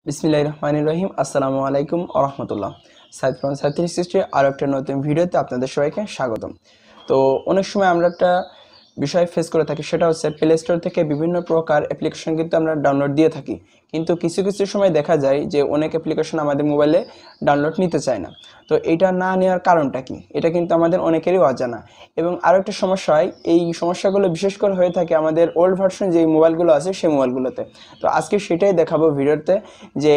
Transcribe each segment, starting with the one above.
বিসমিল্লাহির রহমানির রহিম। আসসালামু আলাইকুম ওয়া রাহমাতুল্লাহ। সাইদ ফ্রম সাইদ 360 আরও একটা নতুন ভিডিওতে আপনাদের সবাইকে স্বাগতম। তো অনেক সময় আমরা একটা বিষয় ফেস করে থাকি, সেটা হচ্ছে প্লে স্টোর থেকে বিভিন্ন প্রকার অ্যাপ্লিকেশন কিন্তু আমরা ডাউনলোড দিয়ে থাকি, কিন্তু কিছু কিছু সময় দেখা যায় যে অনেক অ্যাপ্লিকেশন আমাদের মোবাইলে ডাউনলোড নিতে চায় না। তো এটা না নেওয়ার কারণটা কি, এটা কিন্তু আমাদের অনেকেরই অজানা। এবং আরও একটা সমস্যা হয়, এই সমস্যাগুলো বিশেষ করে হয়ে থাকে আমাদের ওল্ড ভার্সন যে মোবাইলগুলো আছে সেই মোবাইলগুলোতে। তো আজকে সেটাই দেখাবো ভিডিওতে, যে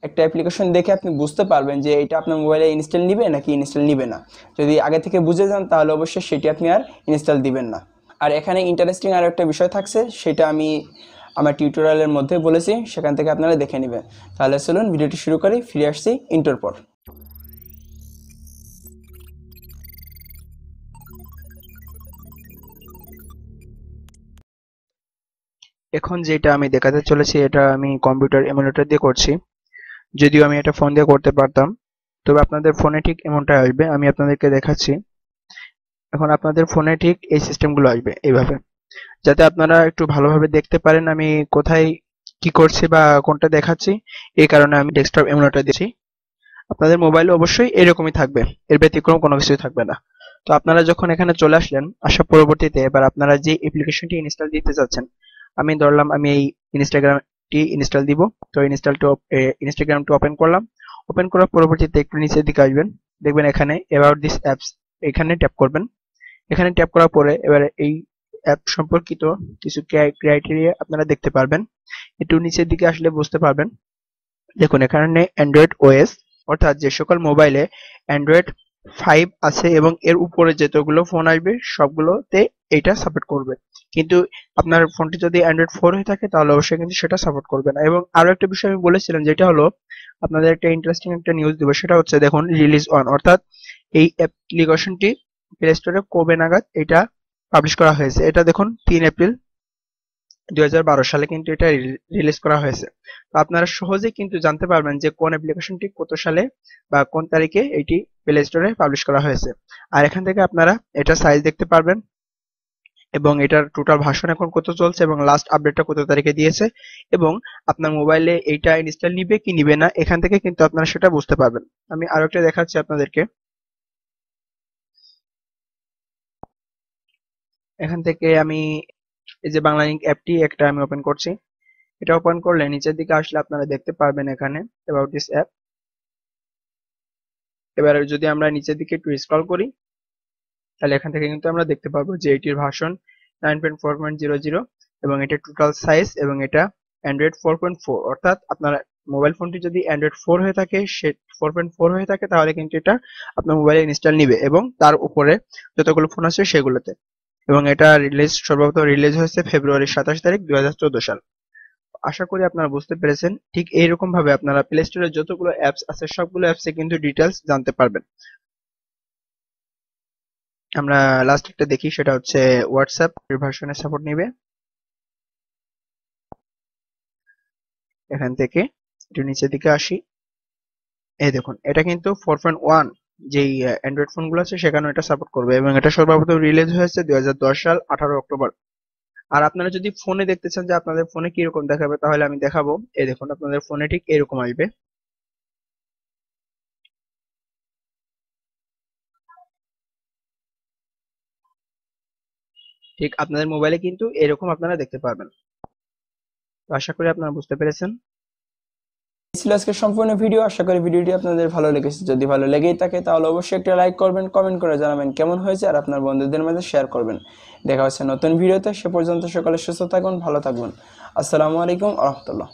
একটা অ্যাপ্লিকেশন দেখে আপনি বুঝতে পারবেন যে এটা আপনার মোবাইলে ইনস্টল নিবে নাকি ইনস্টল নিবে না। যদি আগে থেকে বুঝে যান তাহলে অবশ্যই সেটি আপনি আর ইনস্টল দিবেন না। আর এখানে ইন্টারেস্টিং আর একটা বিষয় থাকছে, সেটা আমি আমার টিউটোরিয়ালের মধ্যে বলেছি, সেখান থেকে আপনারা দেখে নেবেন। তাহলে চলুন ভিডিওটি শুরু করি, ফিরে আসছি ইন্টোর পর। এখন যেটা আমি দেখাতে চলেছি এটা আমি কম্পিউটার এমুলেটর দিয়ে করছি, যদিও আমি এটা ফোন দিয়ে করতে পারতাম, তবে আপনাদের ফোনে ঠিক এমনটাই আসবে। আমি আপনাদেরকে দেখাচ্ছি। এখন আপনাদের ফোনে ঠিক এই সিস্টেমগুলো আসবে এইভাবে, যাতে আপনারা একটু ভালোভাবে দেখতে পারেন আমি কোথায় কি করছি বা কোনটা দেখাচ্ছি। এই কারণে আমি ডেস্কটপ এমুলেটর দিয়েছি। আপনাদের মোবাইলে অবশ্যই এরকমই থাকবে, এর ব্যতিক্রম কোনো কিছুই থাকবে না। তো আপনারা যখন এখানে চলে আসলেন, আসার পরবর্তীতে এবার আপনারা যে অ্যাপ্লিকেশনটি ইনস্টল দিতে চাচ্ছেন, আমি ধরলাম আমি এই ইনস্টাগ্রামটি ইনস্টল দিব। তো ইনস্টাগ্রামটি ওপেন করলাম। ওপেন করার পরবর্তীতে একটু নিচের দিকে আসবেন, দেখবেন এখানে অ্যাবাউট দিস অ্যাপস, এখানে ট্যাপ করবেন। এখানে ট্যাপ করার পরে এবারে এই অ্যাপ সম্পর্কিত কিছু ক্রাইটেরিয়া আপনারা দেখতে পারবেন। একটু নিচের দিকে আসলে বুঝতে পারবেন। দেখুন এখানে অ্যান্ড্রয়েড ওএস, অর্থাৎ যে সকল মোবাইলে অ্যান্ড্রয়েড 5 আছে এবং এর উপরে যতগুলো ফোন আসবে সবগুলোতে এটা সাপোর্ট করবে। কিন্তু আপনার ফোনটি যদি অ্যান্ড্রয়েড 4 হয়ে থাকে তাহলে অবশ্যই কিন্তু সেটা সাপোর্ট করবে না। এবং আরো একটা বিষয় আমি বলেছিলাম, যেটা হলো আপনাদের একটা ইন্টারেস্টিং একটা নিউজ দেবো, সেটা হচ্ছে দেখুন রিলিজ অন, অর্থাৎ এই অ্যাপ্লিকেশনটি প্লে স্টোরে কবে নাগাদ এটা পাবলিশ করা হয়েছে। এটা দেখুন 3 এপ্রিল 2012 সালে কিন্তু এটা রিলিজ করা হয়েছে। তো আপনারা সহজেই কিন্তু জানতে পারবেন যে কোন অ্যাপ্লিকেশনটি কত সালে বা কোন তারিখে এটি প্লে স্টোরে পাবলিশ করা হয়েছে। আর এখান থেকে আপনারা এটা সাইজ দেখতে পারবেন এবং এটার টোটাল ভার্সন এখন কত চলছে এবং লাস্ট আপডেটটা কত তারিখে দিয়েছে, এবং আপনার মোবাইলে এইটা ইনস্টল নিবে কি নিবে না এখান থেকে কিন্তু আপনারা সেটা বুঝতে পারবেন। আমি আরো একটা দেখাচ্ছি আপনাদেরকে। এখান থেকে আমি এই যে বাংলা লিংক অ্যাপটি একটা আমি ওপেন করছি। এটা ওপেন করলে নিচের দিকে আসলে আপনারা দেখতে পারবেন এখানে অ্যাবাউট দিস অ্যাপ। এবারে যদি আমরা নিচের দিকে একটু স্ক্রল করি, তাহলে এখান থেকে কিন্তু আমরা দেখতে পাবো যে এটির ভার্সন 9.4.00 এবং এটা টোটাল সাইজ, এবং এটা অ্যান্ড্রয়েড 4.4, অর্থাৎ আপনার মোবাইল ফোনটি যদি অ্যান্ড্রয়েড 4 হয়ে থাকে, সে 4.4 হয়ে থাকে, তাহলে কিন্তু এটা আপনার মোবাইলে ইনস্টল নিবে এবং তার উপরে যতগুলো ফোন আছে সেগুলোতে। এবং এটা সর্বপ্রথম রিলিজ হয়েছে ফেব্রুয়ারি 27 তারিখ 2014 সাল। আশা করি আপনারা বুঝতে পেরেছেন। ঠিক এইরকম ভাবে আপনারা প্লে স্টোরে যতগুলো অ্যাপস আছে সবগুলো অ্যাপসে কিন্তু ডিটেলস জানতে পারবেন। আমরা লাস্ট একটা দেখি, সেটা হচ্ছে হোয়াটসঅ্যাপ ভার্সনের সাপোর্ট নিবে। এখান থেকে একটু নিচের দিকে আসি, এই দেখুন এটা কিন্তু 4.1 যেই অ্যান্ড্রয়েড ফোনগুলো আছে সেখানে এটা সাপোর্ট করবে, এবং এটা সর্বপ্রথম রিলিজ হয়েছে 2010 সাল 18 অক্টোবর। আর আপনারা যদি ফোনে দেখতে চান যে আপনাদের ফোনে কিরকম দেখাবে, তাহলে আমি দেখাবো। এই দেখুন আপনাদের ফোনে ঠিক এরকম আসবে। ঠিক আপনাদের মোবাইলে কিন্তু এরকম আপনারা দেখতে পারবেন। তো আশা করি আপনারা বুঝতে পেরেছেন। এই ছিল আজকের সম্পূর্ণ ভিডিও। আশা করি ভিডিওটি আপনাদের ভালো লেগেছে। যদি ভালো লেগেই থাকে তাহলে অবশ্যই একটা লাইক করবেন, কমেন্ট করে জানাবেন কেমন হয়েছে, আর আপনার বন্ধুদের মাঝে শেয়ার করবেন। দেখা হচ্ছে নতুন ভিডিওতে। সে পর্যন্ত সকলে সুস্থ থাকুন, ভালো থাকবেন। আসসালামু আলাইকুম ওয়া রাহমাতুল্লাহ।